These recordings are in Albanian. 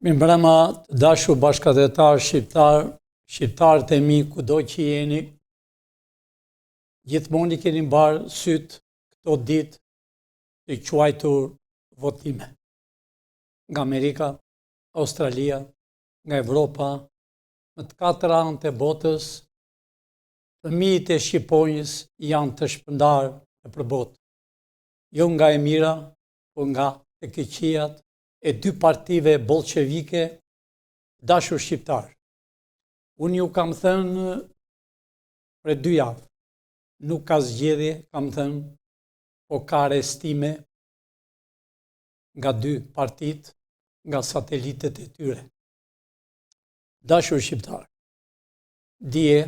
Mi mbrëma të dashur bashkëdhetar shqiptarët e mi kudo që jeni, gjithmonë i keni mbarë sytë këto ditë të quajtur votime. Nga Amerika, Australia, nga Evropa, në të katër anët e botës, fëmijët e Shqiponjës janë të shpërndarë nëpër botë. Jo nga e mira, por nga e keqijat e dy partive bolshevike, dashur shqiptarë. Unë ju kam thënë për 2 javë, nuk ka zgjedhje, kam thënë, po ka arrestime nga 2 partitë, nga satelitët e tyre. Dashur shqiptarë, dje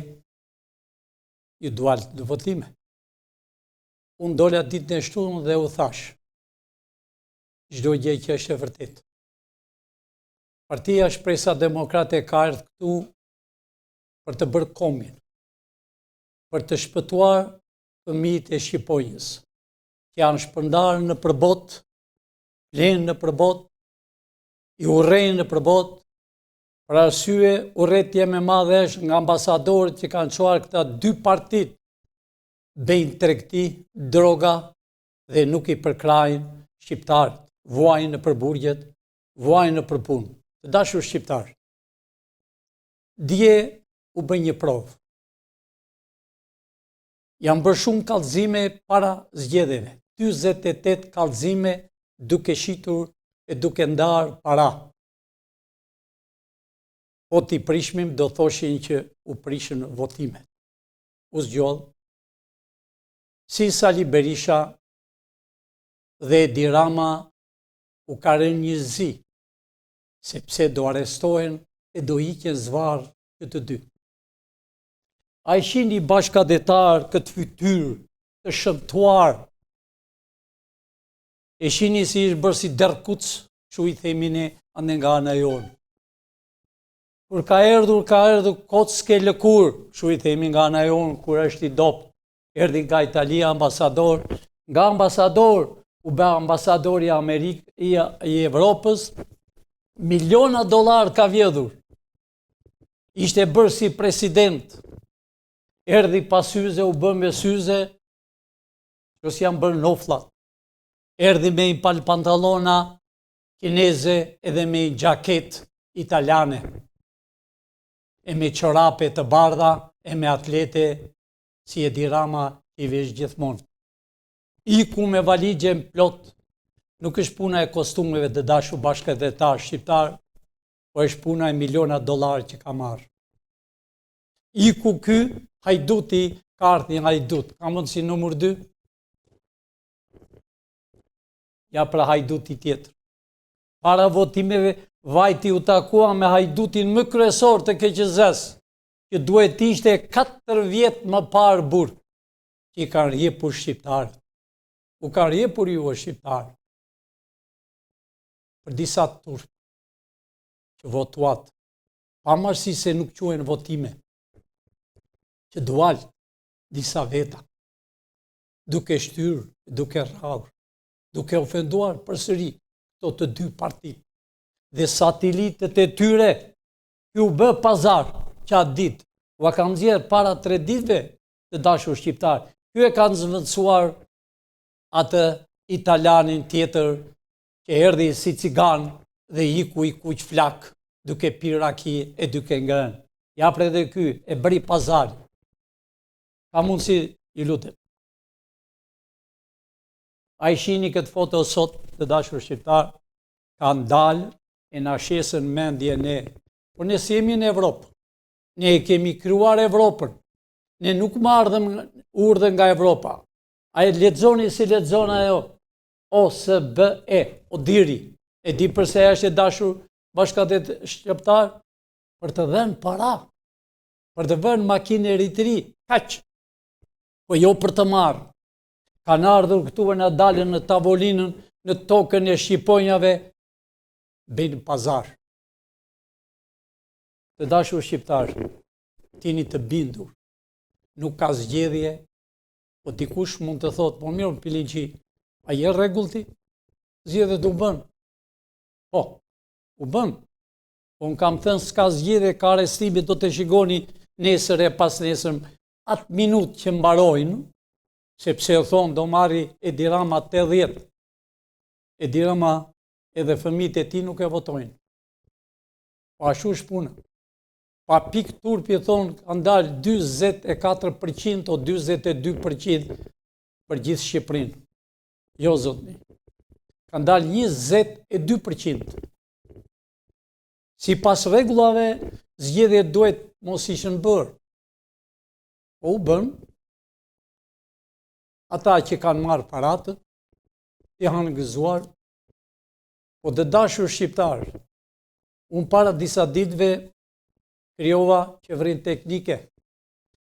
ju dualt në votime. Unë dola ditën e shtunë dhe u thash, çdo gjë që është e vërtetë. Partia Shpresa Demokrate ka ardhur këtu për të bërë kombin, për të shpëtuar fëmijët e Shqiponjës, që janë shpërndarë në përbot, flenë në përbot, i urrejnë në përbot, për arsye urrëtia më e madhe është nga ambasadorët që kanë çuar këta 2 partitë, bëjnë tregti, droga dhe nuk i përkrajnë shqiptarët. Vuajnë në përburgjet, vuajnë në përpunë. Të dashur shqiptarë, dje u bë një provë. Janë bërë shumë kallëzime para zgjedhjeve. 48 kallëzime duke shitur e duke ndarë para. Po t'i prishmim do thoshin që u prishën votimet. U zgjodh si Sali Berisha dhe Edi Rama u ka rënë një zi, sepse do arrestohen e do hiqen zvarr këtë 2. A i shihni bashkëdhetar këtë fytyrë të shëmtuar, e shihni si ishtë bërë si derkuc, shu i themi ne ande nga ana jonë. Kur ka erdhur kocke lëkur, shu i themi nga ana jonë, kur është i dopt, erdhi nga Italia ambasador, nga ambasador u bë ambasadori i Evropës, miliona dollar ka vjedhur. Ishte bërë si president. Erdhi pas syze, u bë me syze, që si janë bërë nofllat. Erdhi me një pantallona kineze edhe me një xhaket italiane. E me çorape të bardha, e me atlete si Edi Rama i vesh gjithmonë. Iku me valigjen plot, nuk është puna e kostumeve të dashur bashkëdhetar shqiptar, po është puna e miliona dollar që ka marrë. Iku ky, hajduti, ka ardhur një hajdut, ka mundsi numër 2? Ja pra hajduti tjetër. Para votimeve vajti u takua me hajdutin më kryesor të KQZ-s, që duhet ishte 4 vjet më parë burg, që i kanë rjepur shqiptarët. U ka rjepur ju e shqiptarë për disa turp që votuat, pavarësi se nuk quhen votime, që dual disa veta, duke shtyrë, duke rrahur, duke ofenduar përsëri këto të 2 partitë dhe satelitët e tyre, ju bë pazar qatë ditë, u kanë nxjerrë para 3 ditëve të dashur shqiptarë, ju e kanë zvendësuar atë italianin tjetër që erdhi si cigan dhe iku i kuq flak duke pirë raki e duke ngrënë. Ja pre dhe ky e bëri pazar. Ka mundsi, ju lutem. A i shihni këtë foto sot të dashur shqiptar, kanë dalë e na shesën mendje ne. Por ne si jemi në Evropë. Ne e kemi krijuar Evropën. Ne nuk marrëm urdhën nga Evropa. A e lexoni si lexon ajo? OSBE, Odiri. E di përse është e dashur bashkëdhetar shqiptar? Për të dhënë para, për të vënë makinerit të ri, kaq. Po jo për të marrë. Kanë ardhur këtu e na dalën në tavolinën, në tokën e shqiponjave, bëjnë pazar. Të dashur shqiptar, tini të bindur, nuk ka zgjedhje. Po dikush mund të thotë, po mirë Piligji, a je rregull ti? Zgjedhjet u bën. Po, u bën, Unë kam thënë s'ka zgjidhje, ka arrestime, do të shikoni nesër e pas nesër atë minutë që mbarojnë, sepse o thonë do marri Edi Rama 80. Edi Rama edhe fëmijët e tij nuk e votojnë. Po ashtu është puna. Pa pikë turpi thonë kanë dalë 24% o 42% për gjithë Shqipërinë. Jo zotni. Kanë dalë 22%. Si pas rregullave, zgjedhjet duhet mos ishin bërë. Po u bën. Ata që kanë marrë paratë, janë gëzuar, po të dashur shqiptarë, unë para disa ditëve krijova qeverinë teknike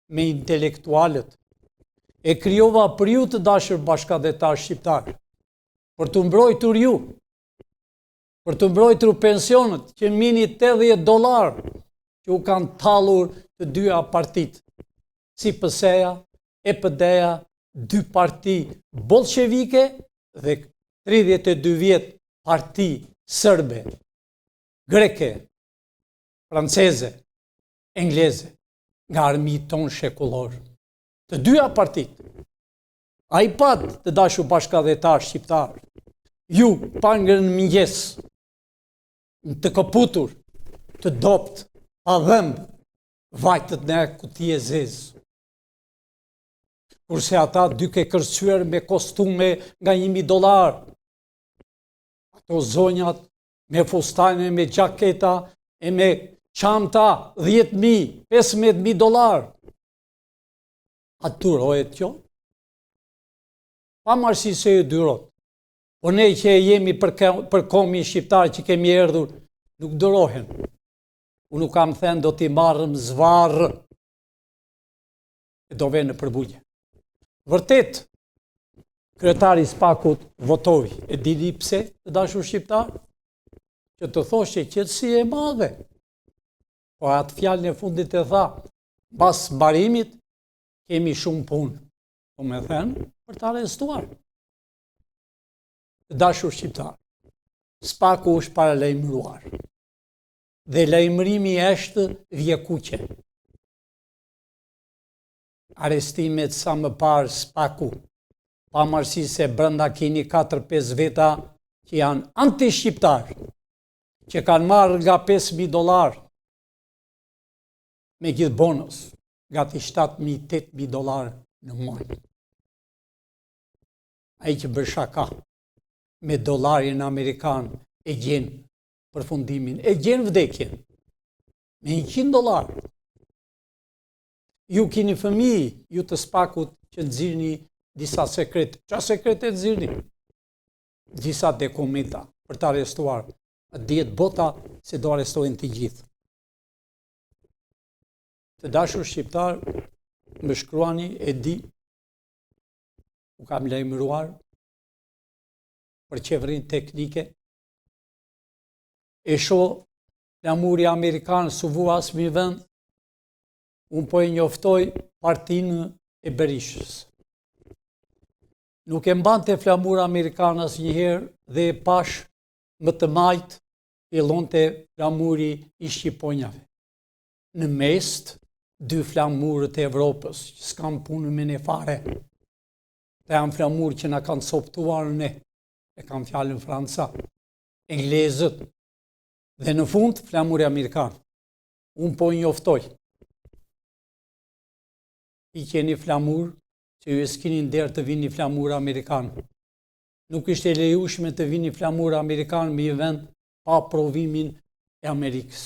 me intelektualët, e krijova për ju të dashur bashkëdhetar shqiptarë, për të mbrojtur ju, për të mbrojtur pensionet që mini $80 që u kanë tallur të dyja partitë, si PS-ja, EPD-ja, dy parti bolshevike dhe 32 vjet parti sërbe, greke, franceze, engleze, nga armiqtë tonë shekullor. Të dyja partit. Ai pat të dashur bashkëdhetar shqiptar. Ju pangën në mëngjes, të kaputur, të dopt, pa dhëmb, vajtët në kutije zezë. Kurse ata duke kërcyer me kostume nga $1.000. Ato zonjat me fustane, me gjaketa e me çanta $10.000, $15.000. A durohet kjo? Pa marrësi se e durot. Po ne që jemi për komi shqiptar që kemi erdhur, nuk durohen. Unë nuk kam thënë do t'i marrëm zvarë. E do vënë në përbulje. Vërtet, kryetari i SPAK-ut votoi. E dini pse, të dashur shqiptar? Që të thoshe qetësi e madhe. Po atë fjalën e fundit e tha, pas mbarimit kemi shumë punë. Po me thënë, për të arrestuar. Të dashur shqiptar, SPAK-u është paralajmëruar. Dhe lajmërimi është vjekuqe. Arrestimet sa më parë SPAK-u, pavarësisht se brenda keni 4-5 veta që janë anti-shqiptar, që kanë marrë nga $5.000 me gjithë bonus, gati $7.000-8.000 në muaj. Ai që bën shaka me dollarin amerikan e gjen përfundimin, e gjen vdekjen me $100. Ju keni fëmijë, ju të SPAK-ut që nxirrni disa sekrete. Çfarë sekrete nxirrni? Disa dokumenta për të arrestuar. Dihet bota se do arrestojnë të gjithë. Të dashur shqiptar, më shkruani, e di, u kam lajmëruar për qeverinë teknike. E shoh flamuri amerikan su vu asmi vend. Unë po e njoftoj partinë e Berishës. Nuk e mbante flamur amerikan asnjëherë dhe e pash më të majt fillonte flamuri i shqiponjave. Në mes, dy flamurët e Evropës, që s'kan punë me ne fare. Dhe janë flamurë që na kanë soptuar ne, e kam fjalën Franca, englezët, dhe në fund flamuri amerikan. Unë po e njoftoj. I keni flamur, që ju s'kini nder të vini flamur amerikan. Nuk ishte lejueshme të vini flamur amerikan me një vend pa provimin e Amerikës.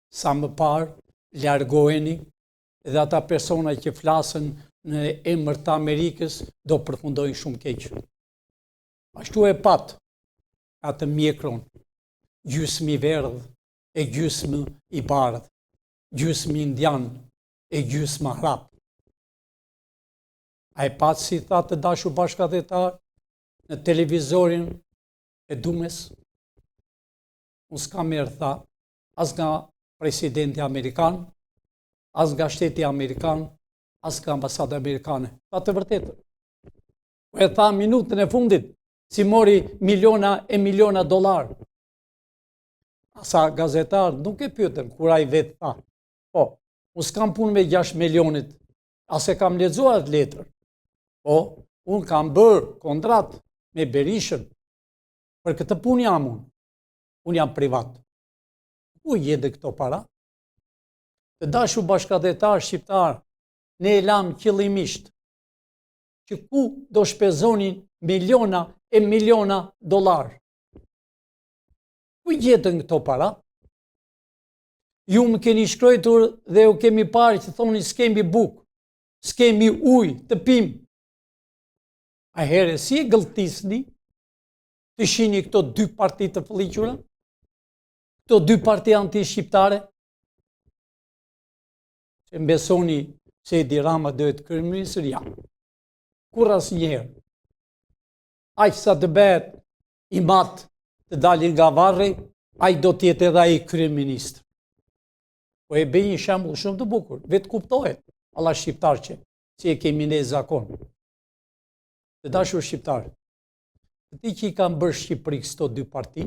Sa më parë, largoheni dhe ata persona që flasën në emër të Amerikës do përfundojnë shumë keq. Ashtu e pat atë mjekron, gjysmë i verdh e gjysmë i bardh, gjysmë indian e gjysmë arab. A e pat si tha të dashur bashkëdhetar në televizorin e Dumes? Unë s'kam merë, tha, as nga presidenti amerikan, as nga shteti amerikan, as nga ambasada amerikane. Tha të vërtetë. E tha minutën e fundit, si mori miliona e miliona dollar. asa gazetarë nuk e pyetën, kur ai vetë tha. Po, unë s'kam punë me 6 milionit, ase kam lexuar letër. Po, unë kam bërë kontrat me Berishën, për këtë punë jam unë. Unë jam privat. Ku jede këto para? Të dashur bashkëdhetar shqiptar, ne e lam qëllimisht që ku do shpezonin miliona e miliona dollar. Ku jetën këto para? Ju më keni shkruar dhe ju kemi parë që thoni s'kemi bukë, s'kemi ujë të pim. A herë si e gëlltisni të shihni këto dy parti të fëlliqura? Këto dy parti anti-shqiptare? Që mbesoni se Edi Rama do të kryeministër? Ja. Kur asnjëherë. Aq sa të bëhet i mat të dalin nga varri, ai do të jetë edhe ai kryeministër. Po e bëj një shembull shumë të bukur, vetë kuptohet, alla shqiptar që si e kemi ne zakon. Të dashur shqiptar, ti që i kanë bërë Shqipëri këto dy parti,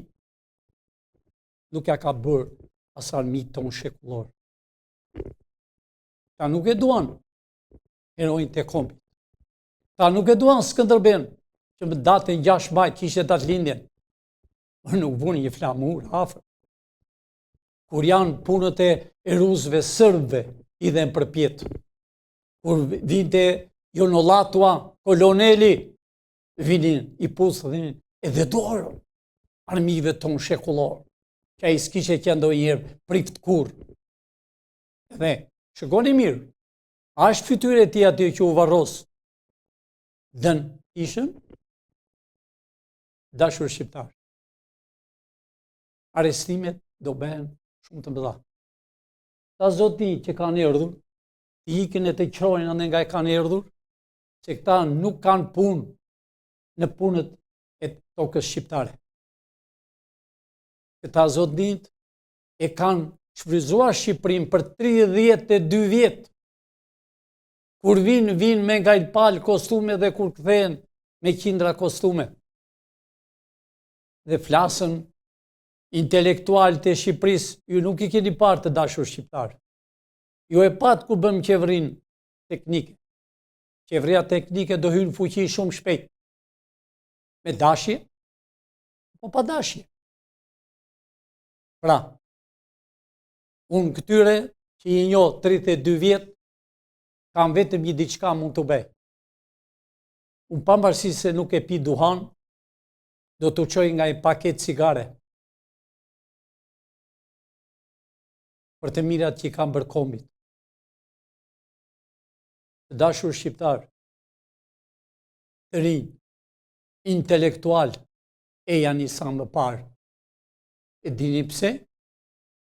nuk ja ka bërë as armiqtë tonë shekullor. Ta nuk e duan heroin të kombit. Ta nuk e duan Skënderben, që më datën 6 maj kishte datëlindjen. Por nuk vuni një flamur afër. Kur janë punët e rusëve, sërbëve, i dhe në përpjet. Kur vinte Jonolatua, koloneli, vinin i pusë dhe edhe dorë armiqve tonë shekullor, që ai s'kishe që ndonjëherë prift kur. Dhe, shikoni mirë, a është fytyrë e tij aty që u varros? Dën ishën? Dashur shqiptar. Arrestimet do bëhen shumë të mëdha. Ta zoti që kanë erdhur, të ikin e të qrojnë ande nga e kanë erdhur, që këta nuk kanë punë në punët e tokës shqiptare. Këta zotnit e kanë shfryzuar Shqipërinë për 32 vjet. Kur vinë me nga i palë kostume dhe kur kthehen me qindra kostume. Dhe flasën intelektualët e Shqipërisë, ju nuk i keni parë të dashur shqiptar. Ju e pat ku bëm qeverinë teknike. Qeveria teknike do hynë fuqi shumë shpejt. Me dashje, po pa dashje. Pra, unë këtyre që i njoh 32 vjet, kam vetëm një diçka mund të bëj. Unë pavarësisht se nuk e pi duhan, do të çoj nga një paketë cigare. Për të mirat që i kam bërë kombit. Të dashur shqiptar, të rinj, intelektual, e janë i sa më parë. E dini pse?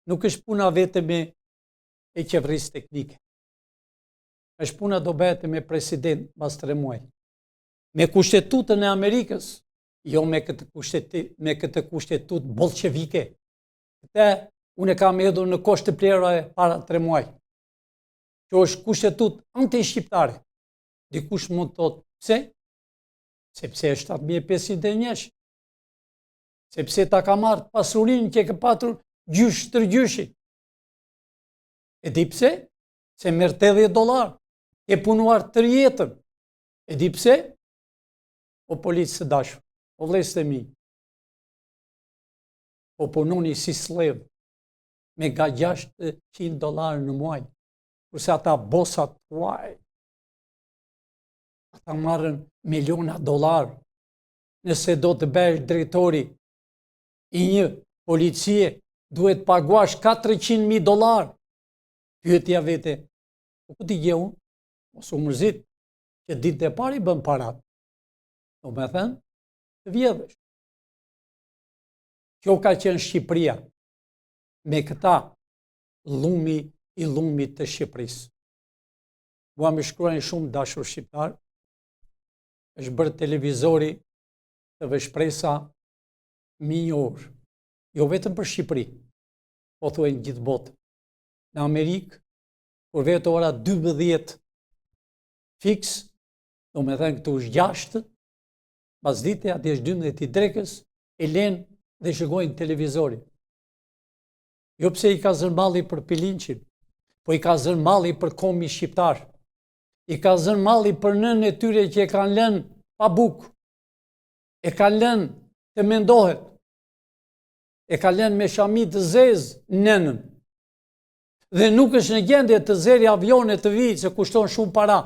Nuk është puna vetëm e qeverisë teknike. Është puna do bëhet me president pas 3 muaj. Me kushtetutën e Amerikës, jo me këtë kushtetutë bolshevike. Këtë unë e kam hedhur në kosht të plerave para 3 muaj. Që është kushtetutë anti-shqiptare. Dikush mund të thotë pse? Sepse është 7500 sepse ta ka marrë pasurinë që ka patur gjysh tërgjyshi. E di pse? Se merr $80, e punuar tër jetën. E di pse? O policë së dashur, o vëllezër të mi, po punoni si slev me nga $600 në muaj, kurse ata bosat tuaj, ata marrën miliona dollar. Nëse do të bësh drejtori i një policie, duhet paguash $400.000. Pyetja vete, po ku ti gje unë? Mos u mërzit, që ditë e parë i bën parat. Do me thënë, të vjedhësh. Kjo ka qenë Shqipëria, me këta i lumit të Shqipërisë. Mua më shkruajnë shumë dashur shqiptar, është bërë televizori të veshpresa minjor, jo vetëm për Shqipëri, po thuajnë gjithë botë. Në Amerikë, kur vetë ora 12 fix, do me thënë këtu është 6, pas dite, aty është 12 i drekës, e lenë dhe shikojnë televizorin. Jo pse i ka zënë malli për Pilinçin, po i ka zënë malli për kombin shqiptar. I ka zënë malli për nënën e tyre që e kanë lënë pa bukë. E kanë lënë të mendohet. E kanë lënë me shami të zezë nënën. Dhe nuk është në gjendje të zeri avione të vijë se kushton shumë para.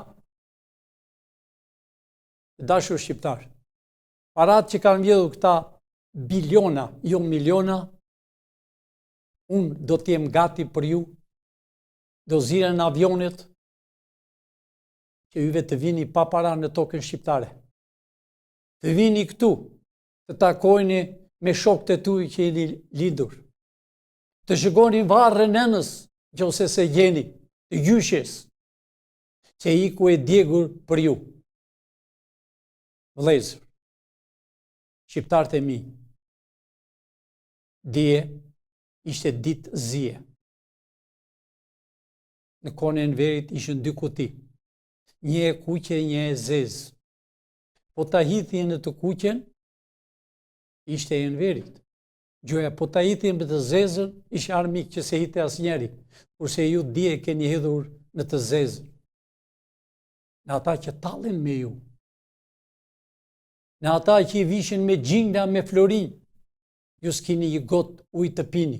Dashur shqiptar, parat që kanë vjedhur këta biliona, jo miliona, unë do t'jem gati për ju, do ziren avionet që juve të vini pa para në tokën shqiptare. Të vini këtu, të takojni me shokët e tuaj që jeni lindur. Të shikoni varrën nënës, nëse se jeni, të gjyshes, që iku e djegur për ju. Vëllezër, shqiptarët e mi, dje ishte ditë zije. Në kohën e Enverit ishin 2 kuti, një e kuqe, një e zezë. Po ta hithjen në të kuqen, ishte e Enverit. Gjoja, po ta hithjen në të zezën, ishte armik që se hite asnjeri, kurse ju dje keni hedhur në të zezën. Në ata që tallen me ju, në ata që i vishin me gjinga me florin, ju s'kini i got ujë të pini.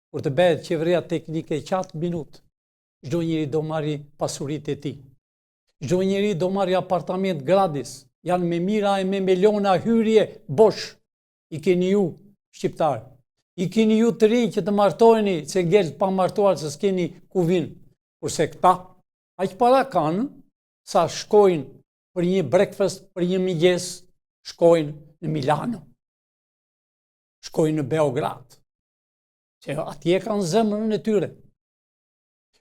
Kur të bëhet qeveria teknike qatë minut, çdo njeri do marri pasuritë e tij. Çdo njeri do marri apartament gradis, janë me mira e me miliona hyrje bosh. I keni ju, shqiptar. I keni ju të rinj që të martoheni, se ngel pa martuar se s'keni ku vinë. Kurse këta, aq para kanë, sa shkojnë për një breakfast, për një mëngjes, shkojnë në Milano. Shkojnë në Beograd. Që atje kanë zemrën e tyre.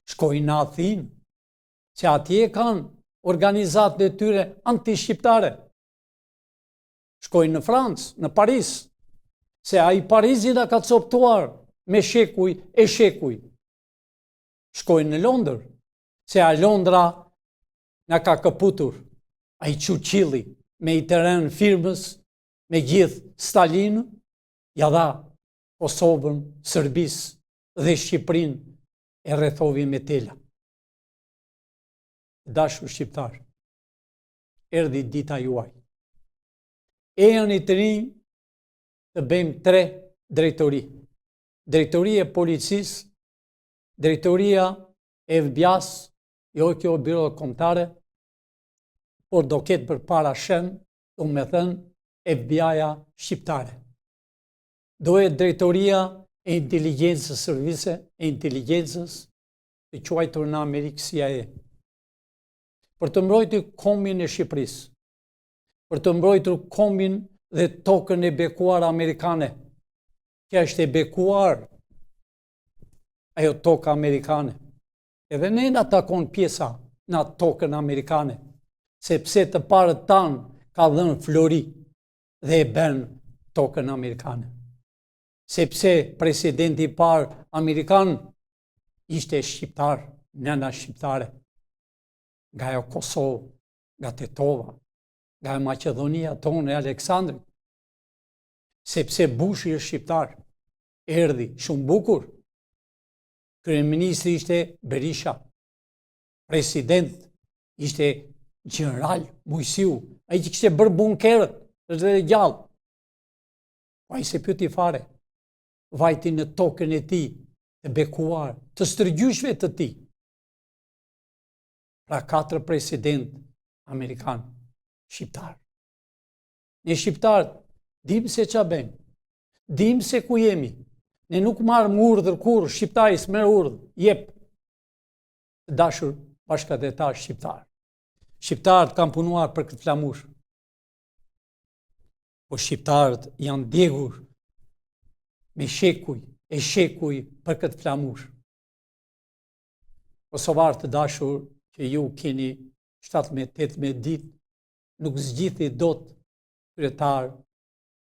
Shkojnë në Athinë, që atje kanë organizatën e tyre anti-shqiptare. Shkojnë në Francë, në Paris, se ai Parizi na ka coptuar me shekuj e shekuj. Shkojnë në Londër, se a Londra na ka këputur, ai Çuçilli me i teren firmës, me gjithë Stalinë, ja dha Kosovën, Serbisë dhe Shqipërinë e rrethovi me tela. Dashur shqiptar, erdhi dita juaj. Ejani të rinj të bëjmë 3 drejtori. Drejtoria e policisë, drejtoria e FBI-s, jo kjo biro kombëtare, por do ketë përpara shen, do me thënë FBI-ja shqiptare. Do e drejtoria e inteligjencës, servise e inteligjencës të quajtur në Amerikë CIA. Për të mbrojtur kombin e Shqipërisë, për të mbrojtur kombin dhe tokën e bekuar amerikane. Kja është e bekuar, ajo toka amerikane. Edhe ne na takon pjesa në tokën amerikane, sepse të parët tanë ka dhënë Flori dhe e bën tokën amerikane. Sepse presidenti i parë amerikan ishte shqiptar, nëna shqiptare, nga ajo Kosovë, nga Tetova, nga Maqedonia tonë e Aleksandrit. Sepse Bushi është shqiptar, erdhi shumë bukur. Kryeministri ishte Berisha, president ishte Gjeneral Mujsiu, ai që kishte bërë bunkerët, është dhe gjallë. Ai se pyeti fare, vajti në tokën e tij të bekuar, të stërgjyshve të tij. Pra 4 president amerikan shqiptar. Ne shqiptarët dim se ç'a bëjmë, dim se ku jemi. Ne nuk marrëm urdhër kur, shqiptari s'merr urdhër, jep. Dashur bashkëdhetar shqiptar. Shqiptarët kanë punuar për këtë flamush. Po shqiptarët janë djegur me shekuj e shekuj për këtë flamush. Kosovarë të dashur që ju keni 17-18 ditë, nuk zgjidhni dot kryetar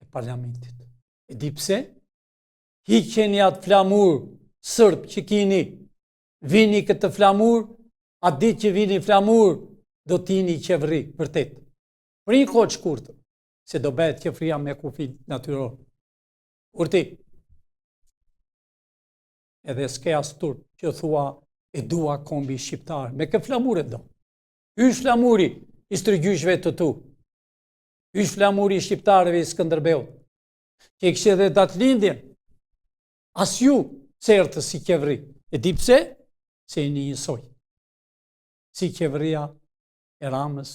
e parlamentit. E di pse? Hiqeni atë flamur sërb që keni, vini këtë flamur, atë ditë që vini flamur, do t'jini qeveri vërtet. Për një kohë shkurtër, se do bëhet qeveria me kufi natyror. Urti. edhe s'ke as turp që thua e dua kombi shqiptar. Me kë flamure do? Ysh flamuri i strëgjyshve të tu. Ysh flamuri i shqiptarëve i Skënderbeut. Që kështë edhe datëlindjen. As ju certë si qeveri. E di pse? Se e një njësoj. Si qeveria e Ramës,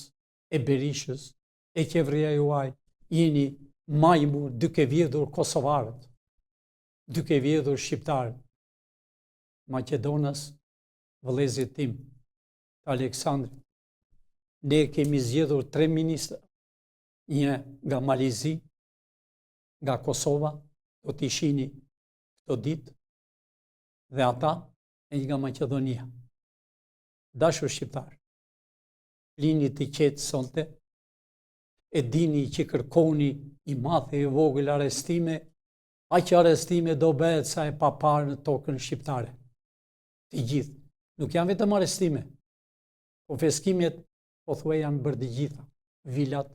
e Berishës, e qeveria juaj, jeni majmur duke vjedhur Kosovarët, duke vjedhur Shqiptarët. Maqedonas, vëllezrit tim, Aleksandrit, ne kemi zgjedhur 3 ministra, një nga Malizi, nga Kosova, do t'i shihni këto ditë, dhe ata e një nga Maqedonia. Dashur shqiptar, lini të qetë sonte, e dini që kërkoni i madh e i vogël arrestime, aq arrestime do bëhet sa e papar në tokën shqiptare. Të gjithë, nuk janë vetëm arrestime, po feskimet po thuaj janë bërë të gjitha, vilat,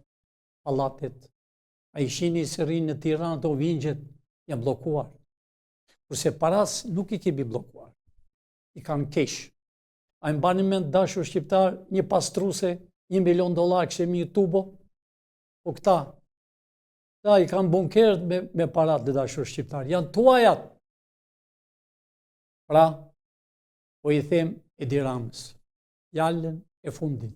pallatet, a i shini se rinë në Tiranë të vingjet, janë blokuar. Kurse paras nuk i kemi blokuar, i kanë kesh. A i mbani mend dashur shqiptar, një pastruse, $1 milion këshemi një tubo, po këta i kanë bunkerët me parat dhe dashur shqiptar, janë tuajat. Pra, po i them Edi Ramës, jallën e fundit.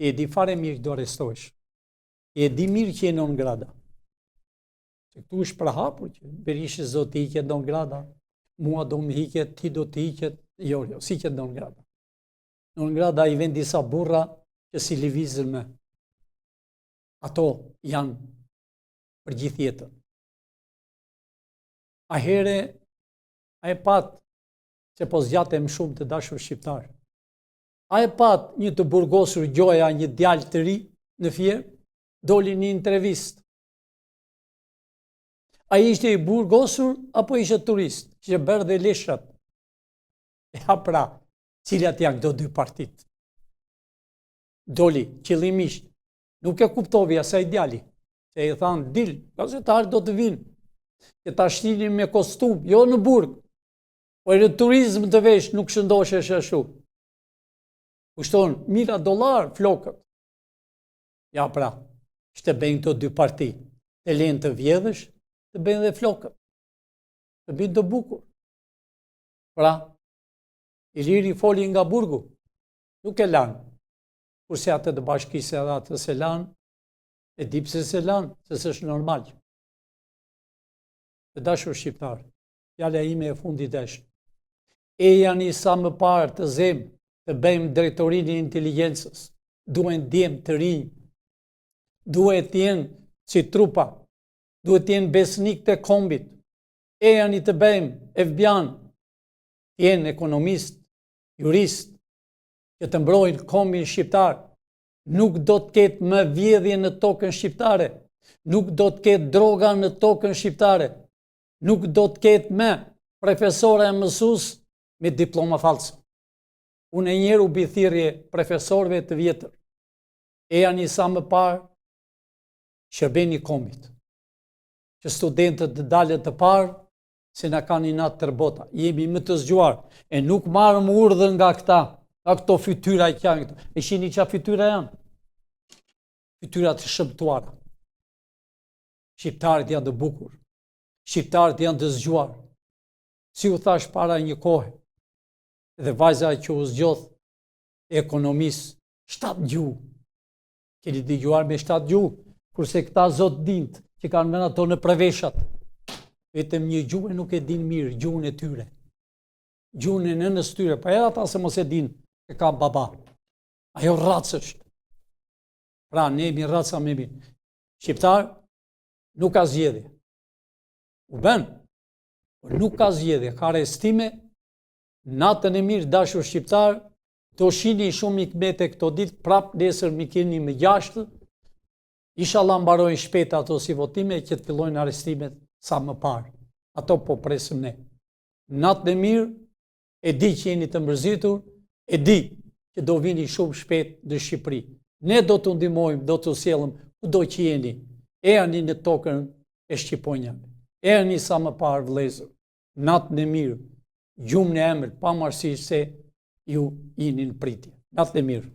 Edi fare mirë që do arrestohesh. Edi mirë që je non grada. Se këtu është për hapur që Berishës do t'i hiqet non grada, mua do më hiqet, ti do t'i hiqet, jo, si hiqet non grada. Non grada i vend disa burra që si lëvizën me. Ato janë për gjithë jetën. A e pat, që po zgjatem shumë të dashur shqiptar, a e pat një të burgosur gjoja një djalë të ri në Fier, doli një intervist. A ishte i burgosur apo ishte turist, që bërë dhe leshrat? Ja pra, cilat janë këto dy partit. Doli, qëllimisht, nuk e kuptovi asaj djali, se i thanë, dil, gazetarë do të vinë, që ta shtinin me kostum, jo në burg, po e në turizm të vesh nuk shëndoshe shëshu. Kushton $1.000 flokët. Ja pra, që të bëjnë këto dy parti, të lenë të vjedhësh, të bëjnë dhe flokët, të bëjnë të bukur. Pra, Iliri foli nga burgu, nuk e lanë, kurse atë të bashkisë edhe atë se lanë, e di pse se lanë, se s'është normal. Të dashur shqiptar, fjala ime e fundit është, e janë i sa më parë të zemë të bëjmë drejtorinë e inteligjencës, duhen djemë të rinj, duhet jenë si trupa, duhet jenë besnik të kombit, e janë i të bëjmë FBI-n, jenë ekonomist, jurist, që të mbrojnë kombin shqiptar, nuk do të ketë më vjedhje në tokën shqiptare, nuk do të ketë droga në tokën shqiptare, nuk do të ketë më profesore e mësues me diploma false. Unë e njerë u bithirje profesorve të vjetër, e janë i sa më parë shërbeni kombit, që studentët të dalët të parë, se na kanë i natë tërbota, jemi më të zgjuar, e nuk marëm urdhën nga këta, nga këto fytyra i kjanë këto. E shini qa fytyra janë? Fytyrat të shëmtuara. Shqiptarët janë të bukur, shqiptarët janë të zgjuar. Si u thash para një kohë, dhe vajza që u zgjoth e ekonomisë, 7 gjuhë. Keni dëgjuar me 7 gjuhë, kurse këta zot dintë që kanë vënë ato në preveshat, vetëm një gjuhë nuk e din mirë, gjuhën e tyre. Gjuhën e nënës tyre, pa edhe ata se mos e din, e ka baba. Ajo racë është. Pra, ne jemi raca me mirë. Shqiptar nuk ka zgjedhje. U bën, por nuk ka zgjedhje, ka arrestime, natën e mirë dashur shqiptar, do shini shumë ikmete këto ditë, prap nesër mi keni me 6, inshallah mbarojnë shpejt ato si votime që të fillojnë arrestimet sa më parë. Ato po presim ne. Natën e mirë, e di që jeni të mërzitur, e di që do vini shumë shpejt në Shqipëri. Ne do të ndihmojmë, do të sjellëm kudo që jeni, e ani në tokën e Shqiponjave. Erni sa më parë vëllezër, natën e mirë, gjumë në emër, pavarësisht se ju jeni në pritje. Natë e mirë.